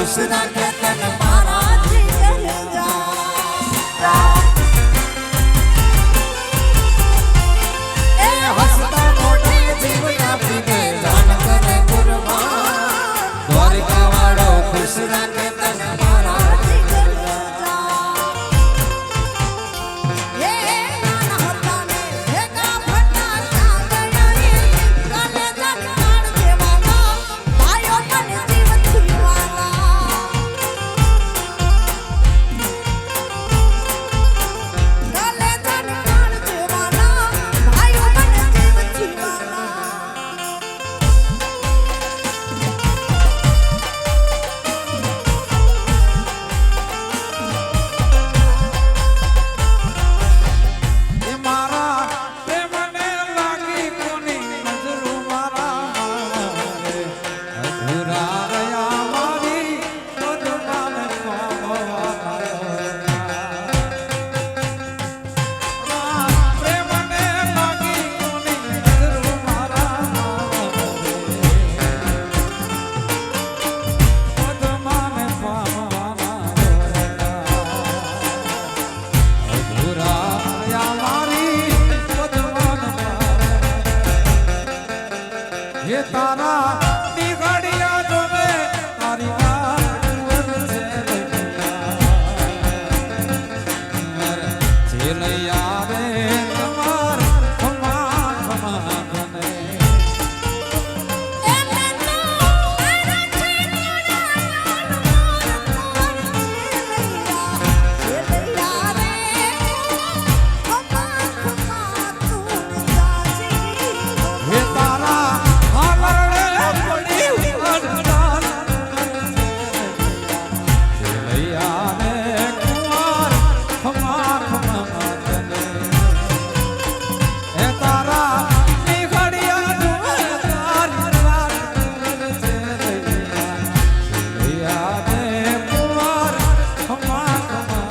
ખુશ રાખે તને મારા જીગર જા એ હસતા મોઢે જીવ આપી દે જાન કરે કુરબાન દ્વારકા વાળો ખુશ રાખે તને મારા જીગર જા એ નાના હતા ને ભેગા ફટા સાગરણી કાલે જગનાર દેવાના ભાઈઓ મને જીવ જીવાના કાલે જગનાર દેવાના ભાઈઓ મને જીવ જીવાના એ મારા પ્રેમને લાગી કોની નજરો મારા અધૂરા રહ્યા મારી પદમાને પ્રેમને લાગી કોની નજરો મારા પદમાને અધૂરા રહ્યા મારી હે તારા નિગડિયા જોવે તારી વાત છે લૈયા રે તમાર ખમા ખમા ગને હે તારા હાલરડે પડી અડડાલ છે લૈયા રે કુંવર ખમા ખમા ગને હે તારા નિગડિયા જોવે તારી વાત છે લૈયા રે કુંવર ખમા ખમા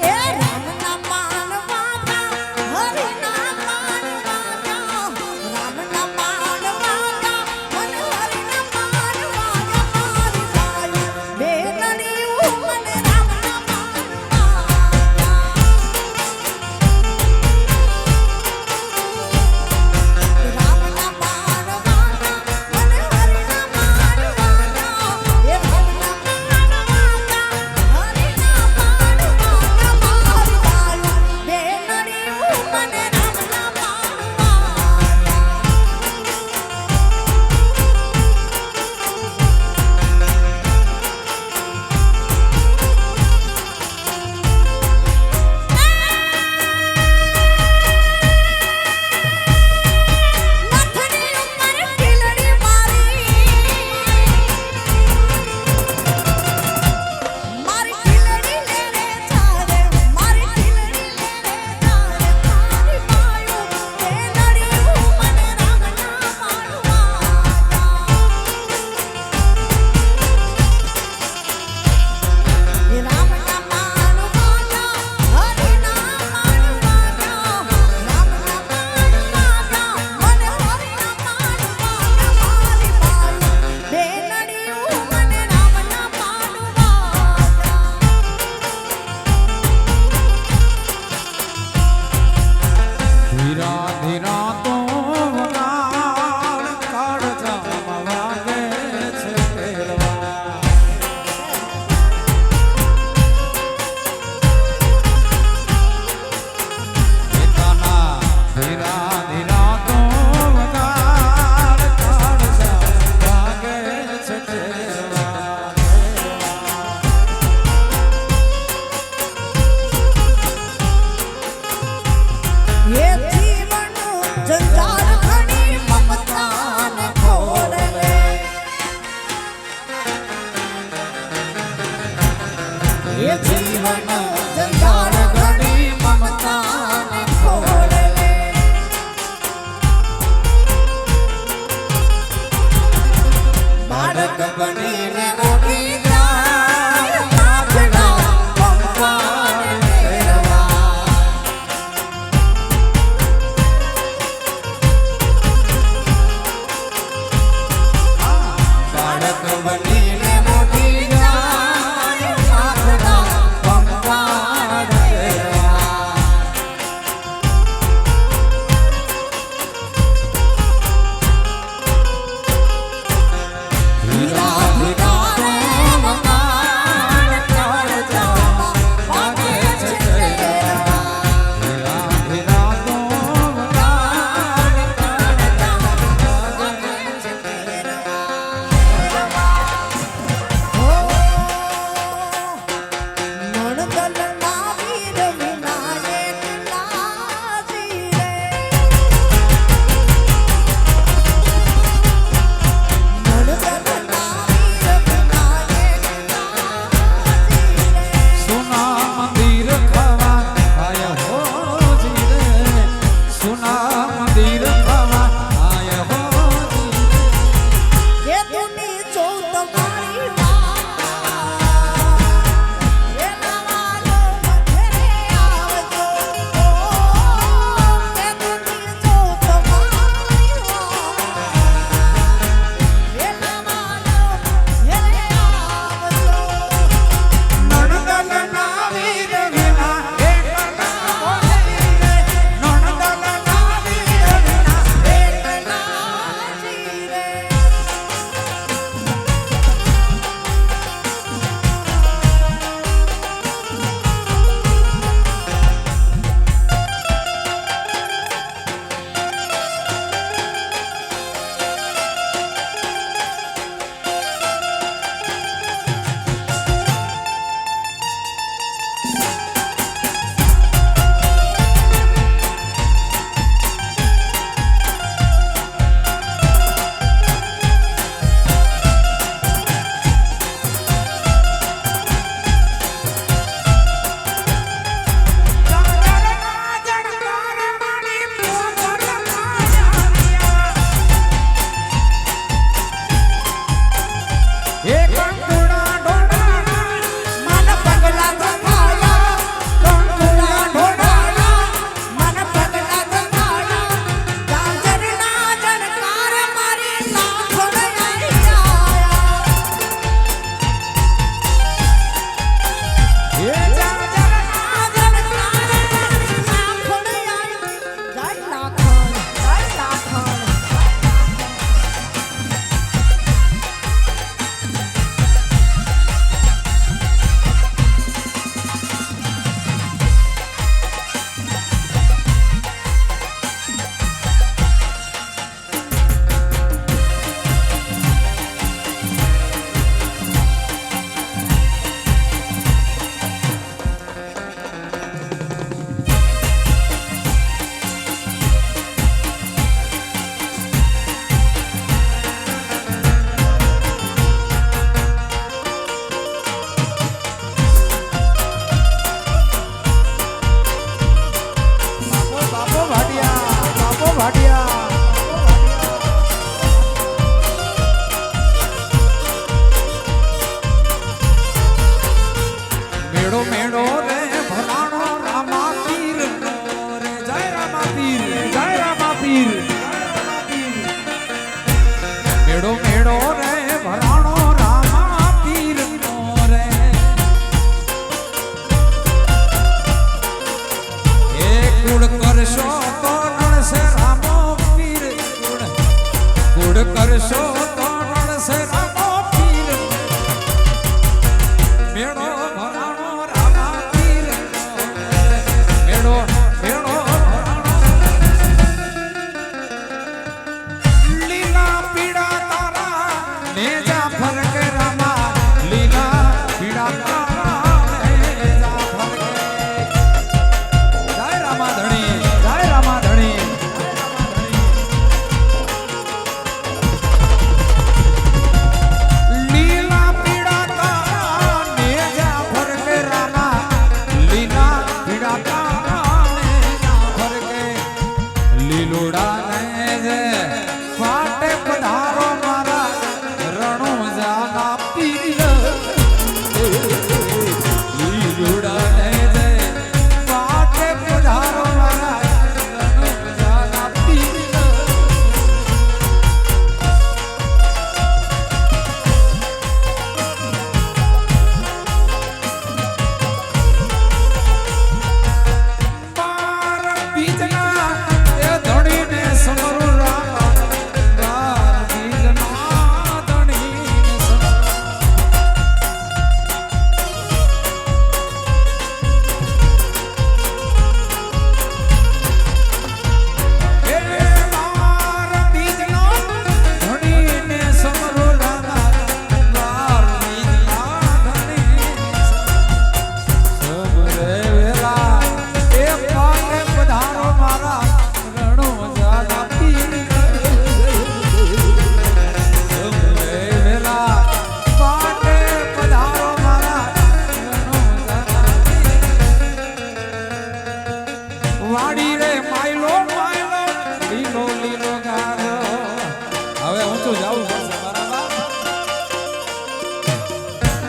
એ રામના માનવાના હરિના માનવાના રામના માનવાના મને હરિના માનવાના મારી ભાઈ બેનડીઓ મને રામના માનવાના રામના માનવાના મને હરિના માનવાના એ રામના માનવાના હરિના માનવાના મારી ભાઈ બેનડીઓ મને રામના માનવાના મથની ઉપર ખીલડી મારી ખીલડી લે રે ચાલે મારી ખીલડી લે રે ચાલે મારી પાયો બેનડીઓ મને રામના માનવાના એ રામના માનવાના હરિના માનવાના રામના માનવાના મને હરિના માનવાના મારી ભાઈ બેનડીઓ મને રામના માનવાના ધીરા ધીરા તો વગાડ કાળજામાં વાગે છે કેળવા પિતાના ધીરા ધીરા તો વગાડ કાળજામાં વાગે છે કેળવા એ જીવનનું જંજાળ ઘણી મમતાને ખોરવે એ જીવનનું જંજાળ ઘણી મમતાને ખોરવે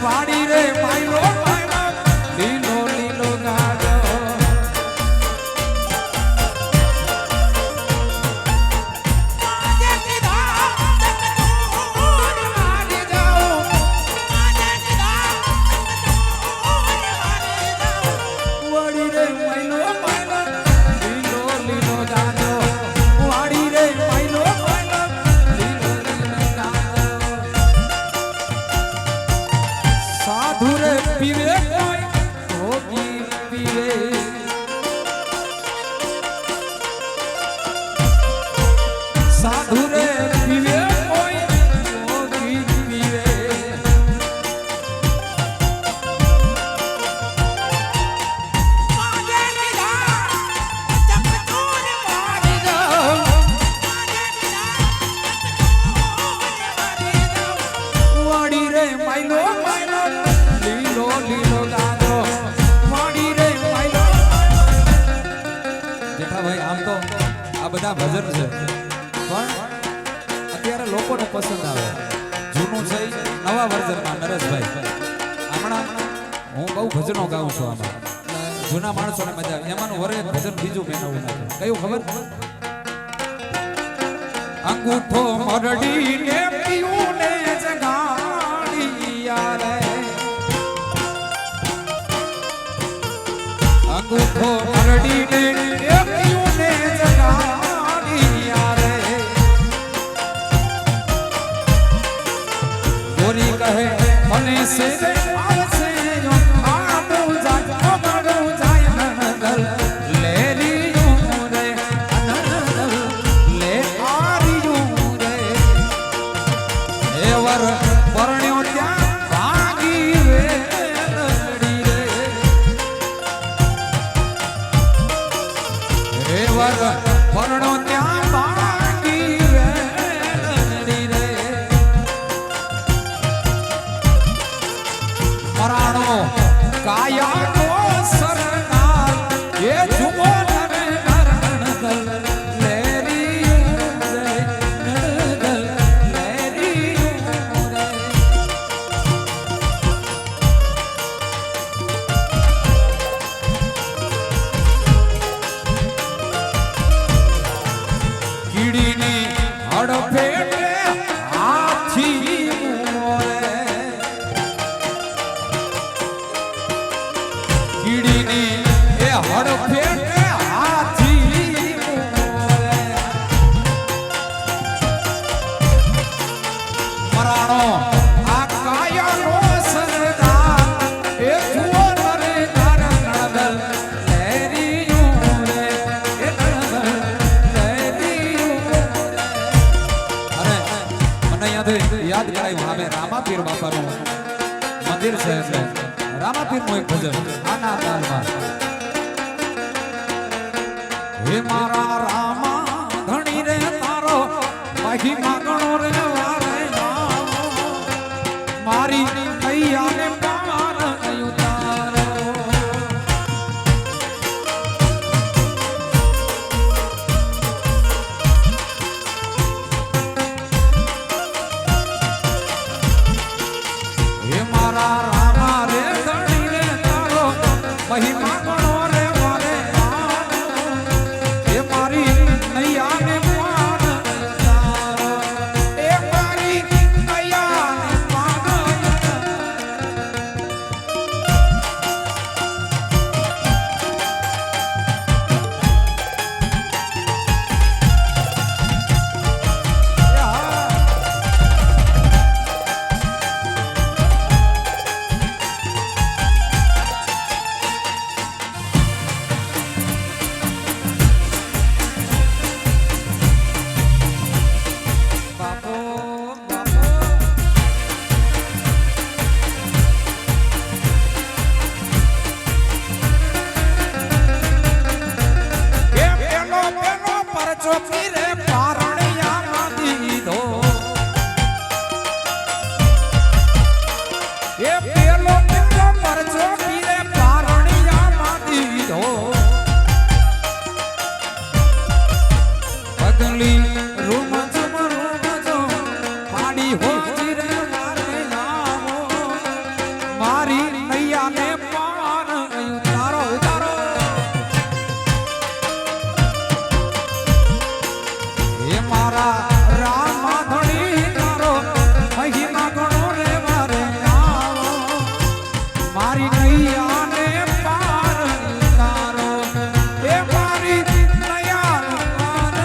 વાડી રે માયલો માયલો લીલો લીલો ગાજો વાડી રે માયલો માયલો લીલો લીલો ગાજો વાડી રે માયલો માયલો લીલો લીલો ગાજો સાધુ રે પીવે કોઈ ભોગી પીવે સાધુ રે પીવે કોઈ ભોગી પીવે વાડી રે માયલો માયલો લીલો લીલો ગાજો વાડી રે માયલો જેઠાભાઈ આમ તો આ બધા ભજન છે પણ અત્યારે લોકોને પસંદ આવે જૂનું છે ઈ નવા વર્ઝનમાં નરેશભાઈ હમણાં હું બહુ ભજનો ગાઉં છું આમાં જૂના માણસોને મજા આવે એમાંનું વરે એક ભજન બીજું મેં નવું નાખ્યું કયું ખબર અંગૂઠો મરડીને પીયુને જગાડી યારે અંગૂઠો મરડીને પીયુને જગાડી યારે ગોરી કહે મને સે આવશે જો આડું જાય આડું જાય નંદલ લેરીયું રે નંદલ લે આરિયું રે એવર પરણ્યો ત્યાં ભાગી વેલડી રે એવર પરણો ત્યાં ભાગી વેલડી રે મરાણો કાયાનો સરનાર એ જુમો નરે નરણદલ લેરીયું રે નરણદલ લેરીયું રે કીડીની હડફેટે હાથી મોરે કીડીની એ હડફેટે હાથી મોરે મરાણો આ કાયાનો સરદાર એ જુઓ નરે નરણદલ લેરીયું રે એ નરણદલ લેરીયું અને મને યાદ કરાયું અમે રામાપીર બાપાનું મંદિર છે એટલે રામાપીરનું એક ભજન આના તાલમાં હે મારા રામા ધણી રે તારો મહિમા ગણો રે વારે નામો મારી કૈયાને પાર ઉતારો હે મારા રામા રે ધણી રે તારો મહિમા ગણો રે વારે નામો એ મારી નૈયાને પાર ઉતારો એ મારી નૈયાને પાર મારી નૈયાને પાર ઉતારો ઉતારો હે મારા રામ માધણી તારો મહિમા ગણો રે મારે આવો મારી નૈયાને પાર ઉતારો હે મારી નૈયાને પાર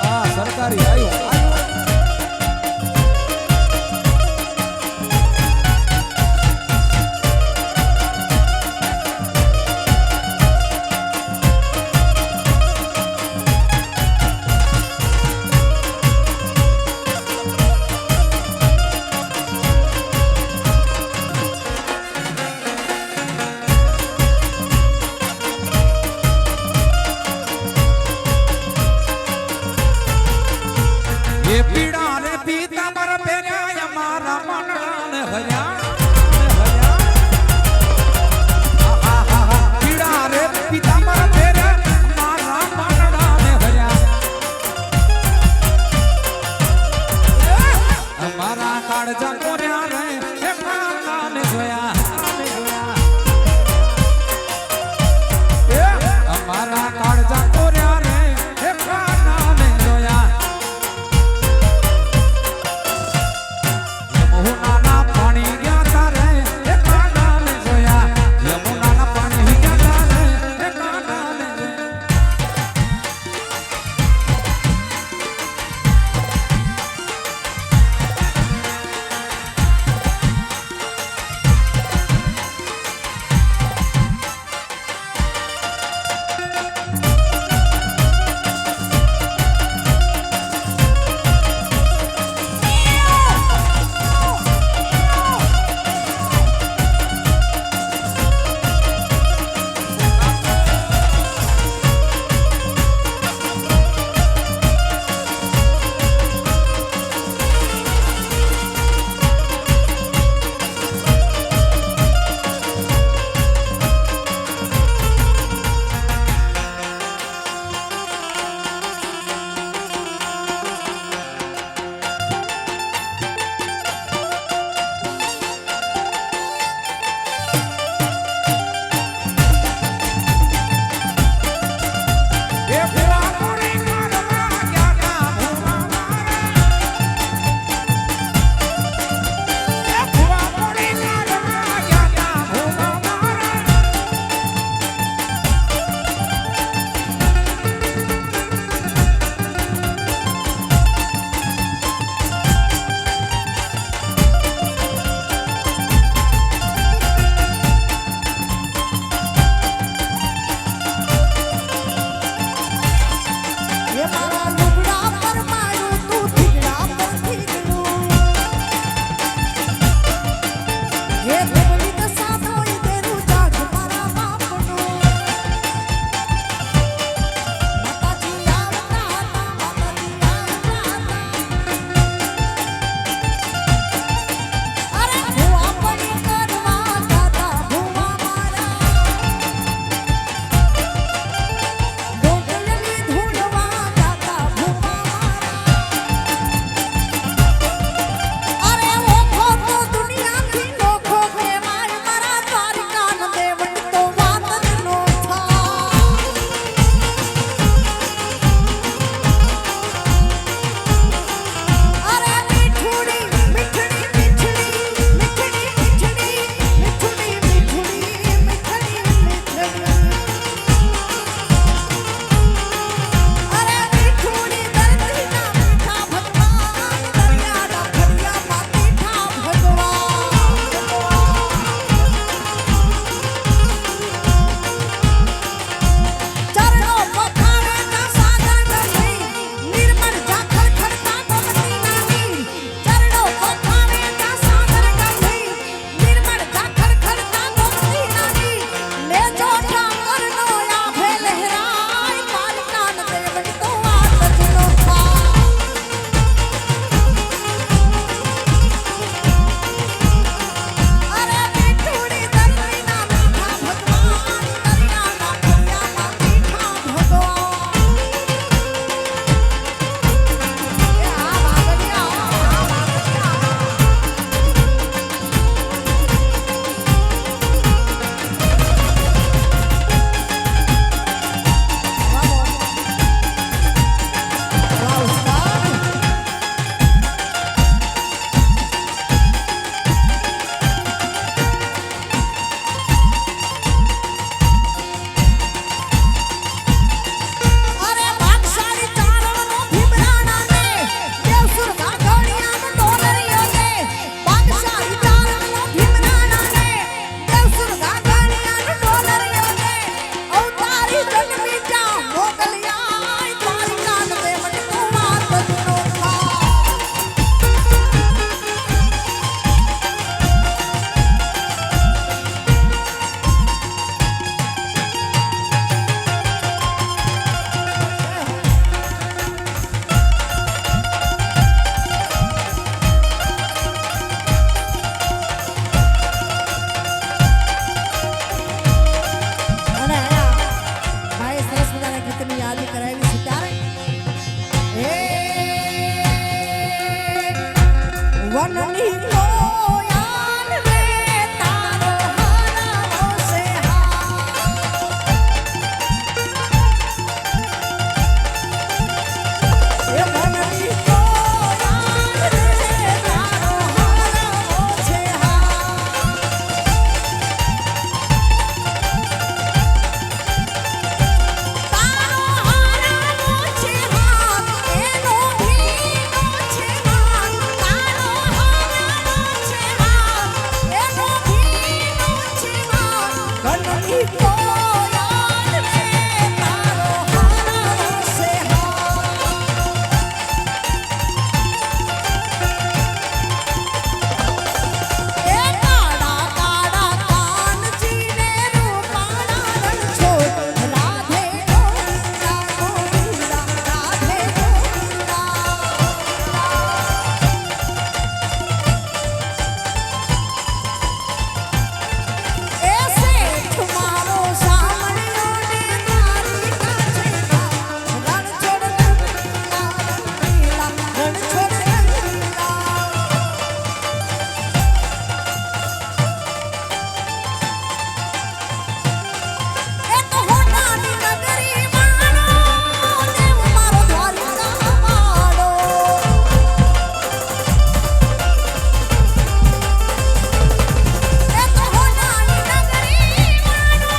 આ સરકારી આવ્યું એ પીડા રે પીતાંબર પહેર્યા મારા મનને હર્યા પીડા રે પીતાંબર પહેર્યા મારા મનને હર્યા મારા કાળજા કોર્યા રે હે માતાને જોયા મારા કાળજા કોર્યા રે હે માતાને જોયા નાના પાણી વનની કોયાલ રે તારો હારાવો છે એ વનની કોયાલ રે તારો હારાવો છે તારો હારાવો છે એનો ભીનો છે તારો હારાવો છે એનો ભીનો છે વનની કોયાલ રે તારો હારાવો છે એ કાળા કાળા કાનજીને રૂપાળા રણ છોડ રાધે ગોવિંદા ગોવિંદા રાધે ગોવિંદા એ શેઠ મારો સામણિયો ને મારી કાછે રણ છોડ રંગીલા રંગીલા રણ છોડ રંગીલા એ તો હોનાની નગરી મારો દેવ મારો દ્વારિકા વાળો એ તો હોનાની નગરી મારો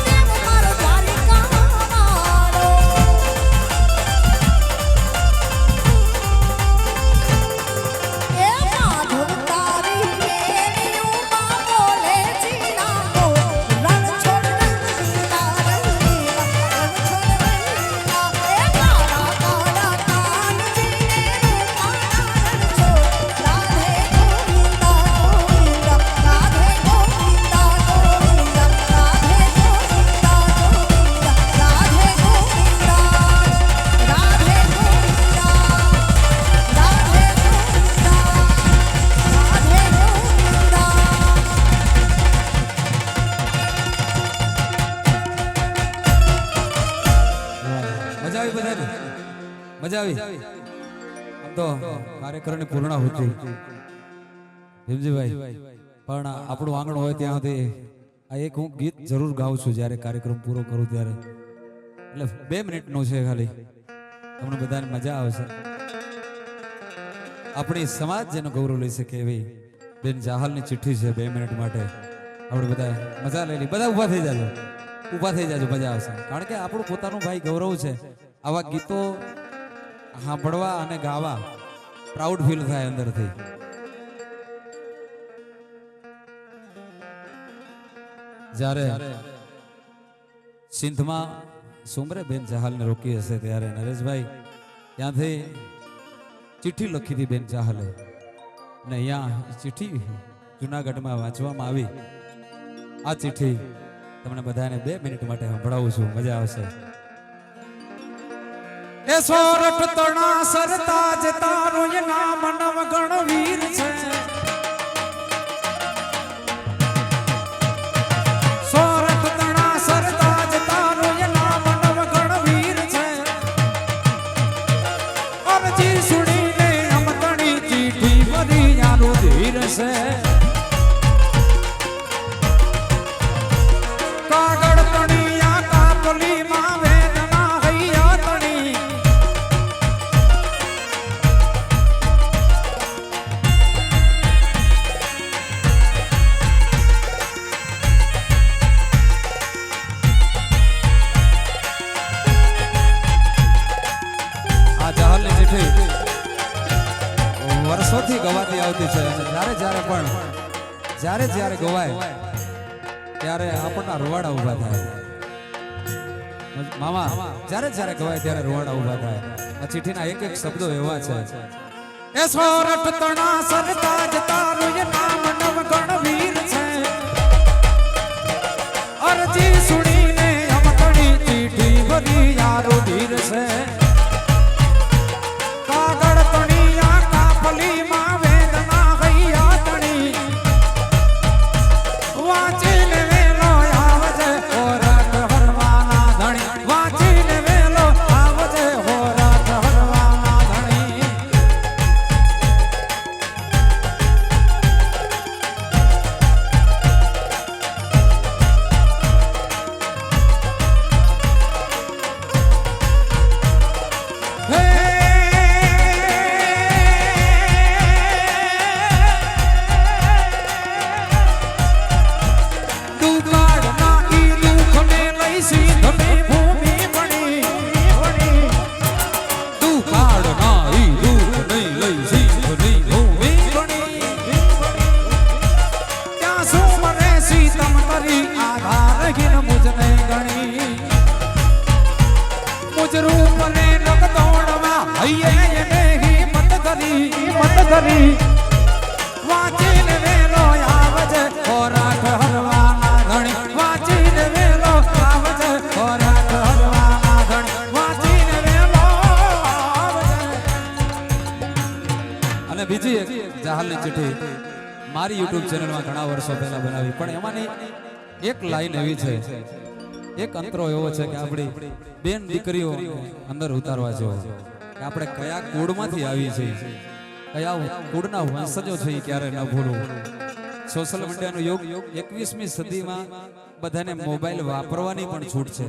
દેવ મારો દ્વારિકા વાળો એ માધવ તારી મેળીઓમાં બોલે ચીનાકો રણ છોડ રંગીલા રંગીલા રણ છોડ રંગીલા એ કાળા કાળા કાનજીને રૂપાળા રણ છોડ રાધે ગોવિંદા ગોવિંદા રાધે ગોવિંદા ગોવિંદા રાધે ગોવિંદા ગોવિંદા રાધે ગોવિંદા રાધે ગોવિંદા રાધે મજા આવી બધાને મજા આવી આમ તો કાર્યક્રમની પૂર્ણાહુતિ ભીમજીભાઈ પણ આપણું આંગણ હોય ત્યાં સુધી આ એક હું ગીત જરૂર ગાઉં છું જ્યારે કાર્યક્રમ પૂરો કરું ત્યારે એટલે 2 મિનિટનું છે ખાલી તમને બધાને મજા આવશે આપણી સમાજ જેનો ગૌરવ લઈ શકે એવી બેન જાહલની ચિઠ્ઠી છે 2 મિનિટ માટે આપણે બધા મજા લઈ લઈ બધા ઊભા થઈ જાજો મજા આવશે કારણ કે આપણું પોતાનું ભાઈ ગૌરવ છે આવા ગીતો સાંભળવા અને ગાવા પ્રાઉડ ફીલ થાય અંદરથી જ્યારે સિંધમાં સુમરે બેન ચાહલને રોકી હશે ત્યારે નરેશભાઈ ત્યાંથી ચિઠ્ઠી લખી હતી બેન ચાહલે ને અહીંયા ચિઠ્ઠી જુનાગઢમાં વાંચવામાં આવી આ ચિઠ્ઠી તમને બધાને 2 મિનિટ માટે સંભળાવું છું મજા આવશે એ સોરઠ તણા સરતાજ તારું એ નામ નવ ગણવીર છે સોરઠ તણા સરતાજ તારું એ નામ નવ ગણવીર છે અરજી સુણીને અમતણી ચીઠી ભરી યાનું ધીર છે કાગળ તણિયા કાપલી માં વેદના હૈયા તણી આ ચાહલની ચિઠ્ઠી વર્ષોથી ગવાતી આવતી છે અને જ્યારે ગવાય ત્યારે આપણના રૂવાડા ઊભા થાય મામા જ્યારે ગવાય ત્યારે રૂવાડા ઊભા થાય આ ચિઠ્ઠીના એક શબ્દો એવા છે એ સોરઠ તણા સરતાજ તારું એ નામ નવ ગણવીર છે અરજી સુણીને અમતણી ચીઠી ભરી યારું ધીર છે કાગળ તણિયા કાપલી માં વેદના હૈયા તણી વાંચીને વેલો આવજે હોરઠ હરવાના ધણી વાંચીને વેલો આવજે હોરઠ હરવાના ધણી કરી વાંચીને વેલો આવજે ખોરાક હરવાના ધણી વાંચીને વેલો આવજે ખોરાક હરવાના ધણી વાંચીને વેલો આવજે. અને બીજી એક જાહલની ચિઠ્ઠી મારી યુટ્યુબ ચેનલમાં ઘણા વર્ષો પહેલા બનાવી, પણ એમાંની એક લાઈન એવી છે, એક અંતરો એવો છે કે આપણી બેન દીકરીઓ અંદર ઉતારવા જેવો કે આપણે કયા કુળમાંથી આવી છીએ, કયા કુળના વંશજો છે, ક્યારે ન ભૂલવું. સોશિયલ મીડિયાનો યુગ 21મી સદીમાં બધાને મોબાઈલ વાપરવાની પણ છૂટ છે,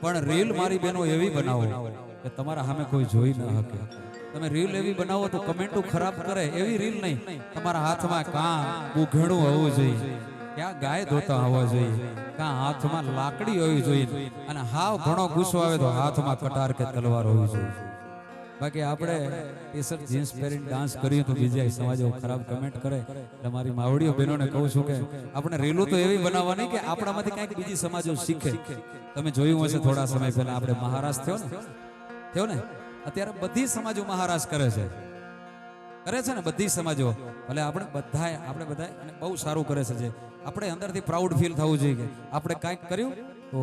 પણ રીલ મારી બહેનો એવી બનાવો કે તમારા સામે કોઈ જોઈ ન શકે. તમે રીલ એવી બનાવો તો કમેન્ટો ખરાબ કરે એવી રીલ નહીં. તમારા હાથમાં કાં ઉઘેડું હોવું જોઈએ, ક્યાં ગાય ધોતા હોવા જોઈએ, કાં હાથમાં લાકડી હોવી જોઈએ, અને હાવ ઘણો ગુસ્સો આવે તો હાથમાં કટાર કે તલવાર હોવી જોઈએ. બાકી આપણે ટી શર્ટ જીન્સ પહેરીને ડાન્સ કરીએ તો બીજા સમાજો ખરાબ કમેન્ટ કરે. એટલે મારી માવડીઓ બહેનોને કહું છું કે આપણે રીલો તો એવી બનાવવાની કે આપણામાંથી કંઈક બીજી સમાજો શીખે. તમે જોયું હશે થોડા સમય પહેલા આપણે મહારાષ્ટ્ર થયો ને અત્યારે બધી સમાજો મહારાષ્ટ્ર કરે છે ને બધી સમાજો. ભલે આપણે બધાએ અને બહુ સારું કરે છે. જે આપણે અંદરથી પ્રાઉડ ફીલ થવું જોઈએ કે આપણે કાંઈક કર્યું તો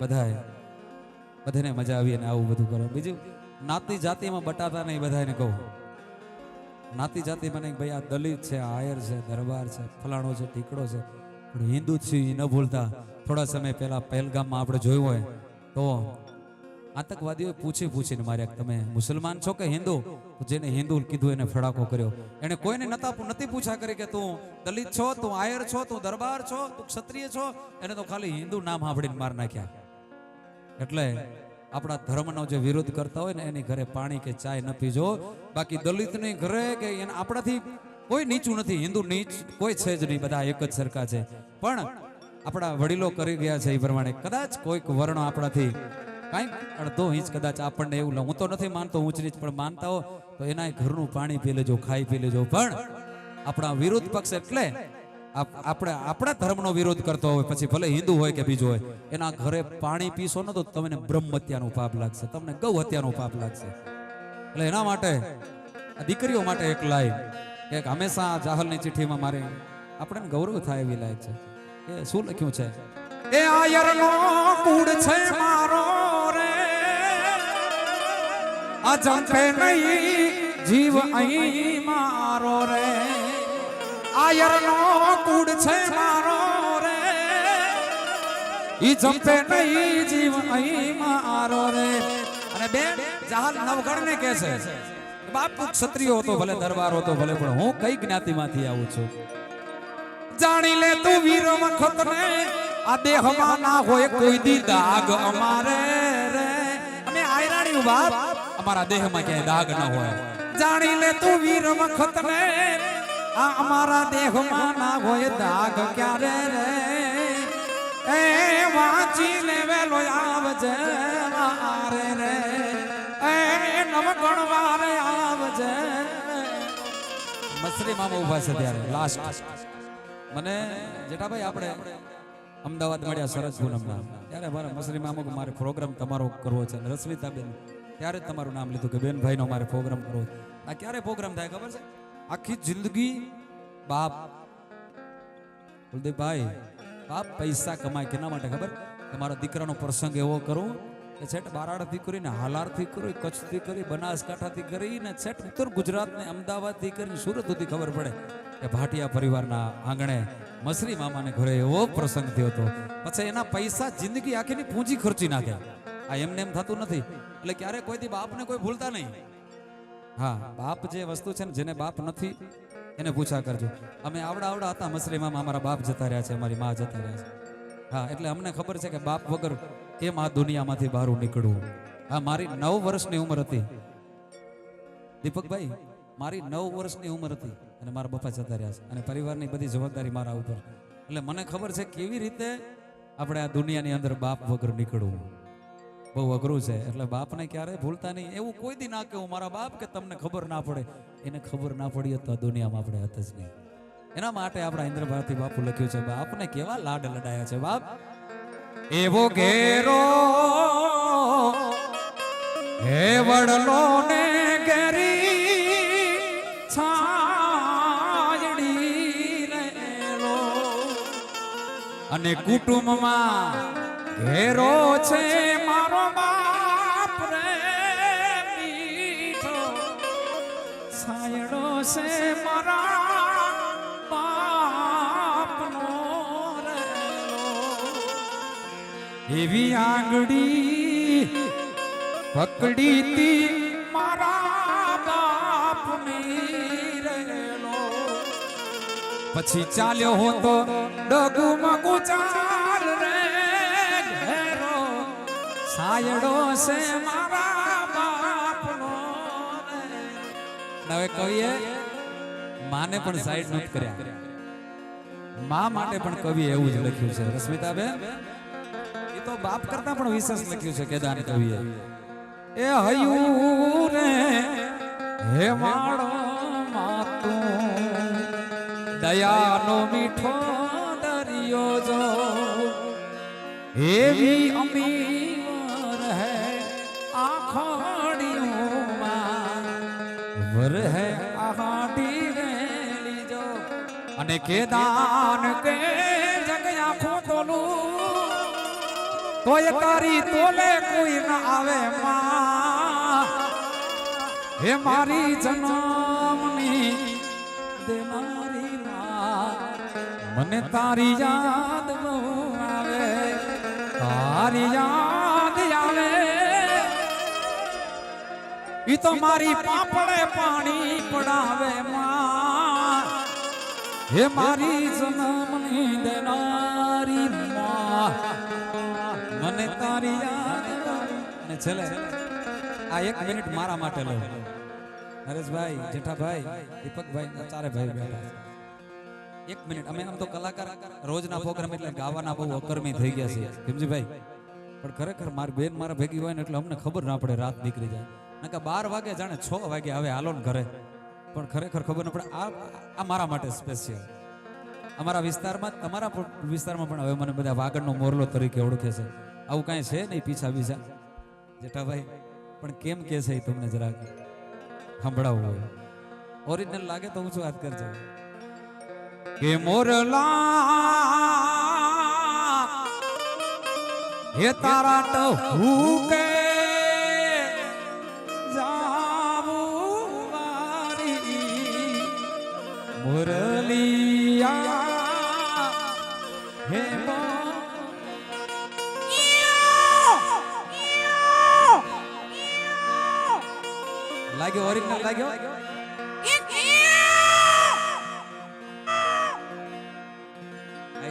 બધાને મજા આવી અને આવું બધું કરો. બીજું નાતી જાતિમાં બટાતા નહીં, બધાને કહું નાતી જાતિમાં નહીં ભાઈ, આ દલિત છે, આયર છે, દરબાર છે, ફલાણો છે, ટીકડો છે, પણ હિન્દુ જ છે ન ભૂલતા. થોડા સમય પહેલા પહેલગામમાં આપણે જોયું હોય તો આતંકવાદીઓએ પૂછીને માર્યા તમે મુસલમાન છો કે હિન્દુ? તો જેને હિન્દુ કીધું એને ફડાકો કર્યો. એને કોઈને નથી પૂછા કરી કે તું દલિત છો, તું આયર છો, તું દરબાર છો, તું ક્ષત્રિય છો. એને તો ખાલી હિન્દુ નામ સાંભળીને માર નાખ્યા. એટલે આપણા ધર્મનો જે વિરોધ કરતા હોય ને એની ઘરે પાણી કે ચાય ન પીજો. બાકી દલિતની ઘરે કે એને આપણાથી કોઈ નીચું નથી, હિન્દુ નીચ કોઈ છે જ નહીં, બધા એક જ સરખા છે. પણ આપણા વડીલો કરી ગયા છે એ પ્રમાણે કદાચ કોઈક વર્ણ આપણાથી કાંઈક અડધો ઇંચ કદાચ આપણને એવું, હું તો નથી માનતો ઊંચ નીચ, પણ માનતા હો તો એના ઘરનું પાણી પી લેજો, ખાઈ પી લેજો. પણ આપણા વિરોધ પક્ષ એટલે આપણે આપણા ધર્મનો વિરોધ કરતો હોય, પછી ભલે હિન્દુ હોય કે બીજો હોય, એના ઘરે પાણી પીશો ને તો તમને બ્રહ્મ હત્યાનું પાપ લાગશે, તમને ગૌ હત્યાનું પાપ લાગશે. એટલે એના માટે દીકરીઓ માટે એક લાઈન કે હંમેશા જાહલની ચિઠ્ઠીમાં મારે આપણને ગૌરવ થાય એવી લાઈન છે કે શું લખ્યું છે? એ આયરનો કુળ છે મારો રે, આ જંપે નહીં જીવ અહીં મારો રે. આયરનો કુળ છે મારો રે, ઈ જંપે નહીં જીવ અહીં મારો રે. અને બેન જાહલ નવગણને કહે છે બાપ તું ક્ષત્રિય હતો, ભલે દરબાર હતો, ભલે, પણ હું કઈ જ્ઞાતિમાંથી આવું છું. જાણી લે તું વીર વખત ને આ દેહમાં ના હોય કોઈ દી દાગ અમારે રે. અમે આયરાણી બાપ, અમારા દેહમાં ક્યાંય દાગ ના હોય. જાણી લે તું વીર વખત ને આ અમારા દેહમાં ના હોય દાગ ક્યારે રે. એ વાંચી લે વેલો આવજે મારે રે, એ નવગણ વારે આવજે. મસરી મામા ઉભા છે ત્યારે લાસ્ટ મને જેઠાભાઈ આપણે અમદાવાદ મળ્યા સરસ પૂનમના, ત્યારે મારા મસરી મામા મારે પ્રોગ્રામ તમારો કરવો છે. રશ્મિતાબેન ત્યારે જ તમારું નામ લીધું કે બેન ભાઈનો મારે પ્રોગ્રામ કરવો છે. આ ક્યારે પ્રોગ્રામ થાય ખબર છે? આખી જિંદગી બાપ કુલદીપભાઈ બાપ પૈસા કમાય કેના માટે ખબર? કે મારા દીકરાનો પ્રસંગ એવો કરું કે છેટ બારાડથી કરીને હાલારથી કરી, કચ્છથી કરી, બનાસકાંઠાથી કરીને છેટ ઉત્તર ગુજરાતને અમદાવાદથી કરીને સુરત સુધી ખબર પડે કે ભાટિયા પરિવારના આંગણે મસરી મામાને ઘરે એવો પ્રસંગ થયો હતો. પછી એના પૈસા જિંદગી આખીની પૂંજી ખર્ચી નાખે. આ એમને એમ થતું નથી. એટલે ક્યારે કોઈથી બાપને કોઈ ભૂલતા નહીં. હા, બાપ જે વસ્તુ છે ને, જેને બાપ નથી એને પૂછા કરજો. અમે આવડા હતા મસરી મામા, અમારા બાપ જતા રહ્યા છે, અમારી માં જતા રહ્યા છે. હા, એટલે અમને ખબર છે કે બાપ વગર કેમ આ દુનિયામાંથી બહાર નીકળવું. હા, મારી 9 વર્ષની ઉંમર હતી દીપકભાઈ, મારી 9 વર્ષની ઉંમર હતી અને મારા પપ્પા જતા રહ્યા છે, અને પરિવારની બધી જવાબદારી મારા ઉપર. એટલે મને ખબર છે કેવી રીતે આપણે આ દુનિયાની અંદર બાપ વગર નીકળવું. બહુ અઘરું છે. એટલે બાપને ક્યારેય ભૂલતા નહીં. એવું કોઈ દી ના કહેવું મારા બાપ કે તમને ખબર ના પડે. એને ખબર ના પડી તો આ દુનિયામાં આપણે હતા જ નહીં. એના માટે આપણા ઇન્દ્ર ભારતી બાપુ લખ્યું છે બાપને કેવા લાડ લડાયા છે. બાપ એવો ઘેરો હે વડલો ને ઘેરી છા અને કુટુંબમાં ઘેરો છે મારો બાપ રે મીઠો સાયડો છે મારા બાપનો રેલો એવી આંગળી પકડી તી મારા બાપની રેલો પછી ચાલ્યો હો તો ડગુમાં ગુચાર રે ઘેરો સાયડો છે મારા બાપનો રે. હવે કવિએ માને પણ સાઈડ નોટ કર્યા, મા માટે પણ કવિએ એવું જ લખ્યું છે. રશ્મિતાબેન, એ તો બાપ કરતા પણ વિશેષ લખ્યું છે કેદાન કવિએ. એ હયું રે હે માળો માતું દયાનો મીઠો દરિયો જો એવી અમીર હે આખડીઓમાં વર હે આહાડી રેલી જો. અને કેદાન કે જગ આખો તોલું તોય તારી તોલે કોઈ ન આવે માં. હે મારી જન્મની દેનારી માં, મને તારી યાદ બહુ આવે, તારી યાદ આવે. ઈ તો મારી પાપડે પાણી પડાવે માં. હે મારી જન્મની દેનારી માં, મને તારી યાદ આવે. અને છેલ્લે આ 1 મિનિટ મારા માટે લો. નરેશભાઈ, જેઠાભાઈ, દીપકભાઈ, ચારે ભાઈ બેઠા છે. 1 મિનિટ. અમે આમ તો કલાકાર રોજના પ્રોગ્રામ એટલે ગાવાના બહુ અકર્મી થઈ ગયા છે ભીમજીભાઈ, પણ ખરેખર મારી બેન મારા ભેગી હોય ને એટલે અમને ખબર ના પડે, રાત નીકળી જાય. નકા 12 વાગે જાણે 6 વાગે આવે હાલો ને ઘરે, પણ ખરેખર ખબર ન પડે. આ મારા માટે સ્પેશિયલ. અમારા વિસ્તારમાં, તમારા વિસ્તારમાં પણ હવે મને બધા વાગડનો મોરલો તરીકે ઓળખે છે. આવું કાંઈ છે નહીં પીછા બીજા જેઠાભાઈ, પણ કેમ કે છે તમને જરાક સંભળાવવું હોય. ઓરિજિનલ લાગે તો ઊંચું વાત કરજો. કે મોરલા હે તારા ટહુકે જાવું વારી મુરલિયા હે લાગ્યો, ઓરિજિનલ લાગ્યો.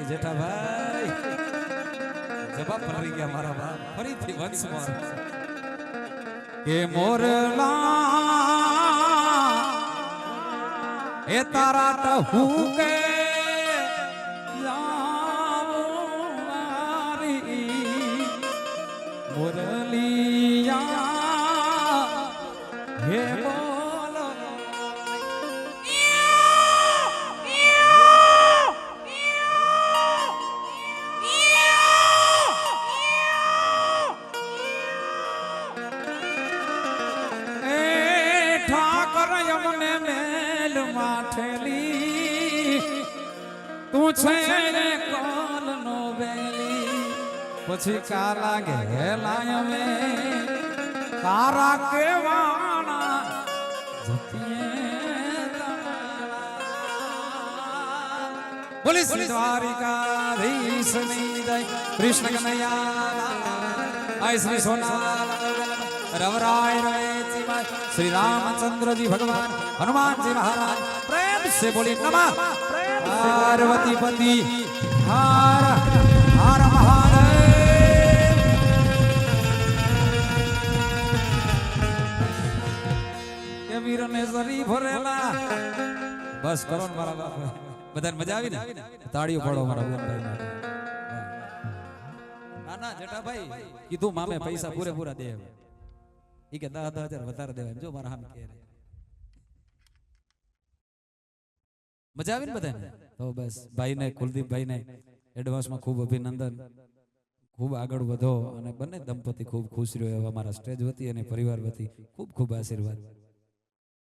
જેઠાભાઈ જવાબ પડી ગયા મારા બાપ. ફરીથી વંશમાં કે મોરલા એ તારા ટહુ કે મુરલિયા હે બોલો. યમને મેલ માઠેલી તું છે રે કોલ નો બેલી. પછી કાલા ઘેલાય મે તારા કેવાના જતીએ બોલી શ્રી દ્વારિકાધીશ ની જય. કૃષ્ણ કનૈયા આય શ્રી સોના रवराय श्री रामचंद्र जी भगवान हनुमान जी महाराज प्रेम से बोले नमः पार्वती पति हर हर महादेव. ये वीर ने सरी भरेला बस करो मारा बाप. बधाने मजा આવી ને? તાળીઓ પાડો મારા ભાઈ માટે. ના ના જેઠાભાઈ કીધું મામે પૈસા પૂરેપૂરા દે. ઈ કે 10,000 વધારે દેવાય. જો મારા હામે કે મજા આવી ને બધાને? તો બસ ભાઈને, કુલદીપભાઈ ને એડવાન્સમાં ખૂબ અભિનંદન. ખૂબ આગળ વધો અને બંને દંપતી ખૂબ ખુશ રહ્યો એવા મારા સ્ટેજ વતી અને પરિવાર વતી ખૂબ ખૂબ આશીર્વાદ.